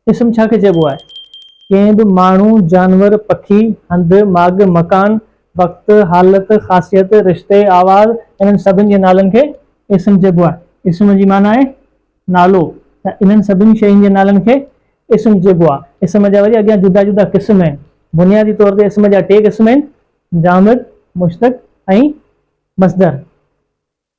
इस्म छा खे चइबो आहे? कंहिं बि माण्हू, जानवर, पखी, हंध, माग, मकान, वक़्त, हालत, ख़ासियत, रिश्ते, आवाज़, इन्हनि सभिनि जे नालनि खे इस्म चइबो आहे। इस्म जी माना आहे नालो। त इन्हनि सभिनी शयुनि जे नालनि खे इस्म चइबो आहे। इस्म जा वरी अॻियां जुदा जुदा क़िस्म आहिनि। बुनियादी तौर ते इस्म जा 3 क़िस्म आहिनि, जामिद, मुश्तक ऐं मस्दर।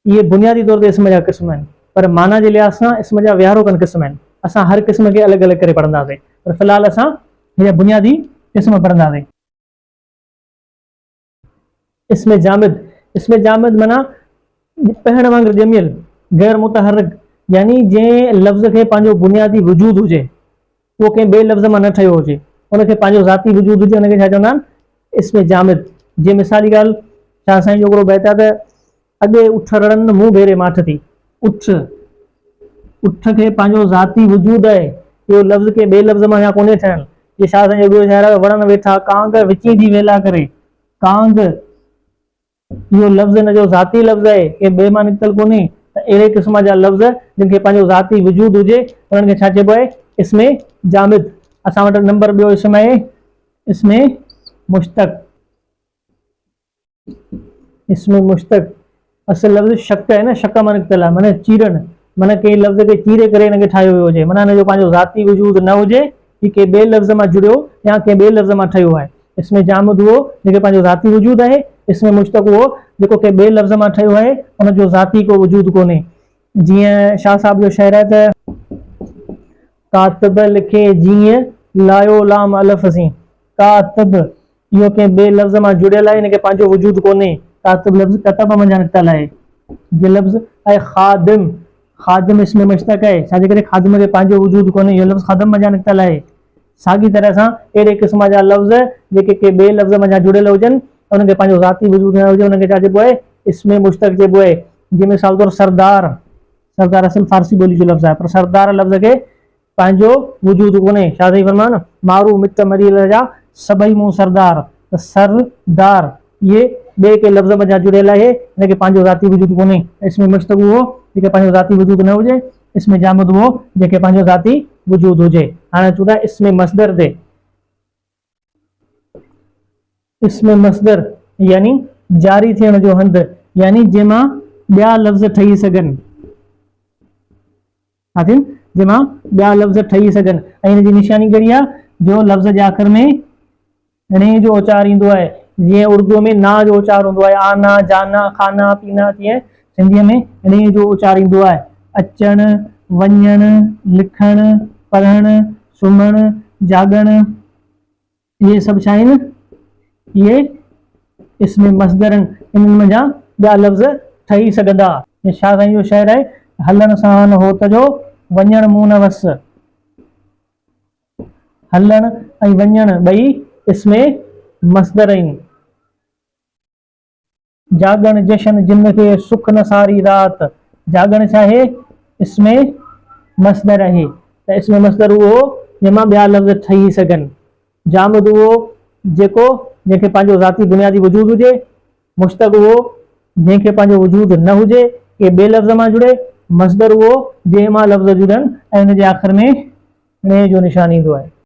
ये बुनियादी तौर ते इस्म जा क़िस्म आहिनि, पर माना जे लिहाज़ सां इस्म जा विहारो खनि क़िस्म आहिनि। असां हर क़िस्म खे अलॻि अलॻि करे पढ़ंदासीं, पर फ़िलहाल असां हीअ बुनियादी क़िस्म पढ़ंदासीं। इस्म जामिद। इस्म जामिद माना पहण वांगुरु ॼमियल, गैर मुतहरक, यानी जंहिं लफ़्ज़ खे पंहिंजो बुनियादी वजूद हुजे, उहो कंहिं ॿिए लफ़्ज़ मां न ठहियो हुजे, उनखे पंहिंजो ज़ाती वजूद हुजे, उनखे छा चवंदा आहिनि? इस्म जामिद। जीअं मिसाली ॻाल्हि, छा साईं जो हिकिड़ो बैत आहे त अॻे उठ रड़नि मुंहुं भेरे माठ थी। उठ, उठ खे पंहिंजो ज़ाती वजूद आहे, इहो लफ़्ज़ के ॿिए लफ़्ज़ मां या कोन्हे ठहियलु। ये शाह साईं जो शाइर आहे, वणनि वेठा कांग विची थी वेला करे। कांग, इहो लफ़्ज़ हिन जो ज़ाती लफ़्ज़ आहे, कंहिं ॿिए मां निकितल कोन्हे। त अहिड़े क़िस्म जा लफ़्ज़ जिन खे पंहिंजो ज़ाती वजूद हुजे, उन्हनि खे छा चइबो आहे? इस्म जामिद। असां वटि नंबर ॿियो इस्म आहे इस्म मुश्तक। इस्म मुश्तक असल लफ़्ज़ शक आहे न, शक मां निकितल आहे, माना चीरनि, माना कंहिं लफ़्ज़ खे चीरे करे हिनखे ठाहियो वियो हुजे, माना हिन जो पंहिंजो ज़ाती वजूद न हुजे, कि कंहिं ॿिए लफ़्ज़ मां जुड़ियो या कंहिं ॿिए लफ़्ज़ मां ठहियो आहे। इस्म जामिद उहो जेके पंहिंजो ज़ाती वजूद आहे। इस्म मुश्तक उहो जेको कंहिं ॿिए लफ़्ज़ मां ठहियो आहे, उनजो ज़ाती को वजूद कोन्हे। जीअं शाह साहिब जो शाइर आहे त कातिब लिखे जीअं लायो लाम अलफ़ सी। कातिब इहो कंहिं ॿिए लफ़्ज़ मां जुड़ियल आहे, हिनखे पंहिंजो वजूद कोन्हे। कातिब लफ़्ज़ कतब मां निकितल आहे। ये लफ़्ज़ आहे ख़ादिम। ख़ादिम इस्म मुश्तक आहे, छाजे करे? ख़ादिम खे पंहिंजो वजूद कोन्हे, इहो लफ़्ज़ ख़ादिम मां निकितल आहे। साॻी तरह सां अहिड़े क़िस्म जा लफ़्ज़ जेके कंहिं ॿिए लफ़्ज़ मां जुड़ियल हुजनि, उनखे पंहिंजो ज़ाती वजूद न हुजे, उनखे छा चइबो आहे? इस्म मुश्तक चइबो आहे। जीअं मिसाल तौर सरदार, सरदार असल फारसी ॿोली जो लफ़्ज़ आहे, पर सरदार लफ़्ज़ खे पंहिंजो वजूद कोन्हे। छा साईं फरमान, मारू मिट मरील जा सभई मूं सरदार। त सरदार ये ॿिए के लफ़्ज़ में जुड़ियल आहे, हिनखे पंहिंजो ज़ाती वजूद कोन्हे। इस्म मुश्तक उहो जेके पंहिंजो ज़ाती वजूद न हुजे। इस्म जामिद उहो जेके पंहिंजो ज़ाती वजूद हुजे। हाणे अचूं था इस्म मस्दर ते। इस्म मस्दर यानी जारी थियण जो हंध, यानी जंहिंमां ॿिया लफ़्ज़ ठही सघनि। जंहिंमां ॿिया लफ़्ज़ ठही सघनि, ऐं हिन जी निशानी कहिड़ी आहे? जो लफ़्ज़ जे आख़िर में णे जो उचार ईंदो आहे। जीअं उर्दू में ना जो उचार हूंदो आहे, आना, जाना, खाना, पीना, तीअं सिंधीअ में णे जो उचार ईंदो आहे। अचणु, वञणु, लिखणु, पढ़णु, सुम्हणु, जाॻणु, इहे सभु छा आहिनि? इहे इस्म मस्दर आहिनि। इन्हनि में जा ॿिया लफ़्ज़ ठही सघंदा। शाह साईं जो शाइर आहे, हलण सां होत जो वञण मूं न वस। हलण ऐं वञण ॿई इस्म मस्दर आहिनि। जाॻण जशन जिन खे सुख न सारी रात। जाॻण छा आहे? इस्म मस्दर आहे। त इस्म मस्दर उहो जंहिंमां ॿिया लफ़्ज़ ठही सघनि। जामिद उहो जंहिंखे पंहिंजो ज़ाती बुनियादी वजूद हुजे। मुश्तक उहो जंहिंखे पंहिंजो वजूद न हुजे, के ॿिए लफ़्ज़ मां जुड़े। मस्दर उहो जंहिं मां लफ़्ज़ जुड़नि ऐं हुन जे आख़िर में णे जो निशान ईंदो आहे।